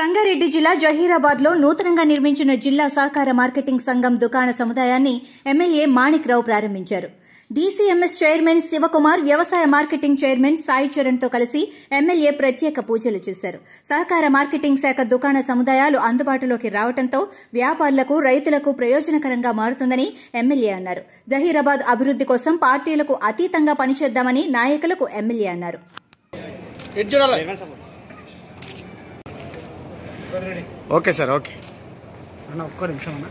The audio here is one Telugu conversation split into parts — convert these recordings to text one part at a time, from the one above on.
సంగారెడ్డి జిల్లా జహీరాబాద్లో నూతనంగా నిర్మించిన జిల్లా సహకార మార్కెటింగ్ సంఘం దుకాణ సముదాయాన్ని ఎమ్మెల్యే మాణిక్రావు ప్రారంభించారు. డీసీఎంఎస్ చైర్మన్ శివకుమార్, వ్యవసాయ మార్కెటింగ్ చైర్మన్ సాయి చరణ్తో కలిసి ఎమ్మెల్యే ప్రత్యేక పూజలు చేశారు. సహకార మార్కెటింగ్ శాఖ దుకాణ సముదాయాలు అందుబాటులోకి రావడంతో వ్యాపారులకు, రైతులకు ప్రయోజనకరంగా మారుతుందని ఎమ్మెల్యే అన్నారు. జహీరాబాద్ అభివృద్ధి కోసం పార్టీలకు అతీతంగా పనిచేద్దామని నాయకులకు ఎమ్మెల్యే అన్నారు. ఓకే సార్, ఓకే అన్న ఒక్క నిమిషం అన్న.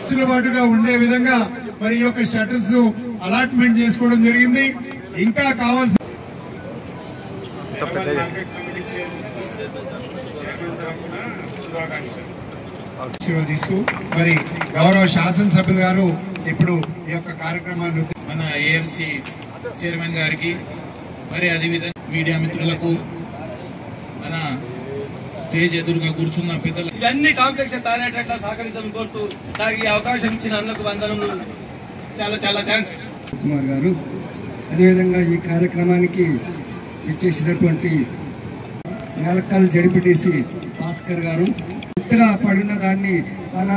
అందుబాటుగా ఉండే విధంగా మరి ఈ యొక్క షటర్స్ అలాట్మెంట్ చేసుకోవడం జరిగింది. ఇంకా కావాల్సిన ఆశీర్వదిస్తూ మరి గౌరవ శాసనసభ్యులు గారు ఇప్పుడు ఈ యొక్క కార్యక్రమాన్ని మన ఏఎంసీ చైర్మన్ గారికి, మరి అదేవిధంగా మీడియా మిత్రులకు, మన స్టేజ్ ఎదురుగా కూర్చున్న పెద్దలు, ఇవన్నీ కాంప్లెక్స్ తానేటట్లా సహకరించాలని కోరుతూ నాకు ఈ అవకాశం ఇచ్చిన అన్నకు వందనములు. చాలా చాలా థ్యాంక్స్. కుమార్ గారు, అదేవిధంగా ఈ కార్యక్రమానికి ఇచ్చేసినటువంటి నేలకల్ జడిపిటిసి భాస్కర్ గారు, కొత్తగా పడిన దాన్ని మన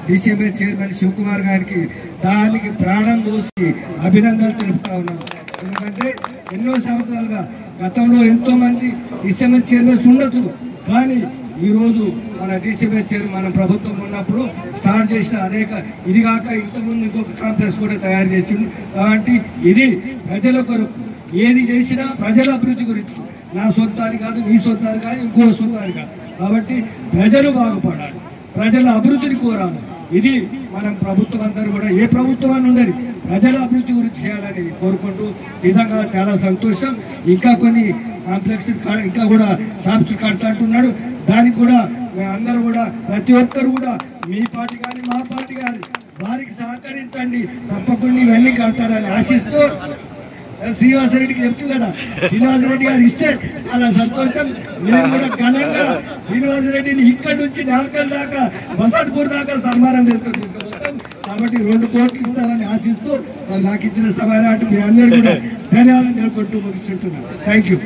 డీసీఎంఏ చైర్మన్ శివకుమార్ గారికి దానికి ప్రాణం పోసి అభినందనలు తెలుపుతా ఉన్నాం. ఎందుకంటే ఎన్నో సంవత్సరాలుగా గతంలో ఎంతో మంది డీసీఎంఏ చైర్మన్స్ ఉండొచ్చు, కానీ ఈరోజు మన డీసీఎంఏ చైర్మన్ మన ప్రభుత్వం ఉన్నప్పుడు స్టార్ట్ చేసిన అనేక, ఇది కాక ఇంతకుముందు ఇంకొక కాంప్లెక్స్ కూడా తయారు చేసిండు. కాబట్టి ఇది ప్రజల కొరకు ఏది చేసినా ప్రజల అభివృద్ధి గురించి, నా సొంతానికి కాదు, నీ సొంతానికి కాదు, ఇంకో సొంతానికి కాదు. కాబట్టి ప్రజలు బాగుపడాలి, ప్రజల అభివృద్ధిని కోరాలి. ఇది మనం ప్రభుత్వం అందరూ కూడా, ఏ ప్రభుత్వం అని ఉండదు, ప్రజల అభివృద్ధి గురించి చేయాలని కోరుకుంటూ నిజంగా చాలా సంతోషం. ఇంకా కొన్ని కాంప్లెక్స్ ఇంకా కూడా షాప్స్ కడతా అంటున్నాడు. దానికి కూడా అందరూ కూడా, ప్రతి ఒక్కరు కూడా, మీ పార్టీ కానీ మా పార్టీ కానీ వారికి సహకరించండి, తప్పకుండా ఇవన్నీ కడతాడని ఆశిస్తూ శ్రీనివాసరెడ్డికి చెప్తూ కదా, శ్రీనివాసరెడ్డి గారు ఇస్తే చాలా సంతోషం. మేము కూడా ఘనంగా శ్రీనివాసరెడ్డిని ఇక్కడి నుంచి నాల్కల్ దాకా, బసంత్పూర్ దాకా సన్మానం తీసుకొస్తాం. కాబట్టి 2 కోట్లు ఇస్తారని ఆశిస్తూ మరి నాకు ఇచ్చిన సమయానికి మీ అందరూ కూడా ధన్యవాదాలు తెలుపుకుంటూ ముగిస్తుంటున్నాను. Thank you.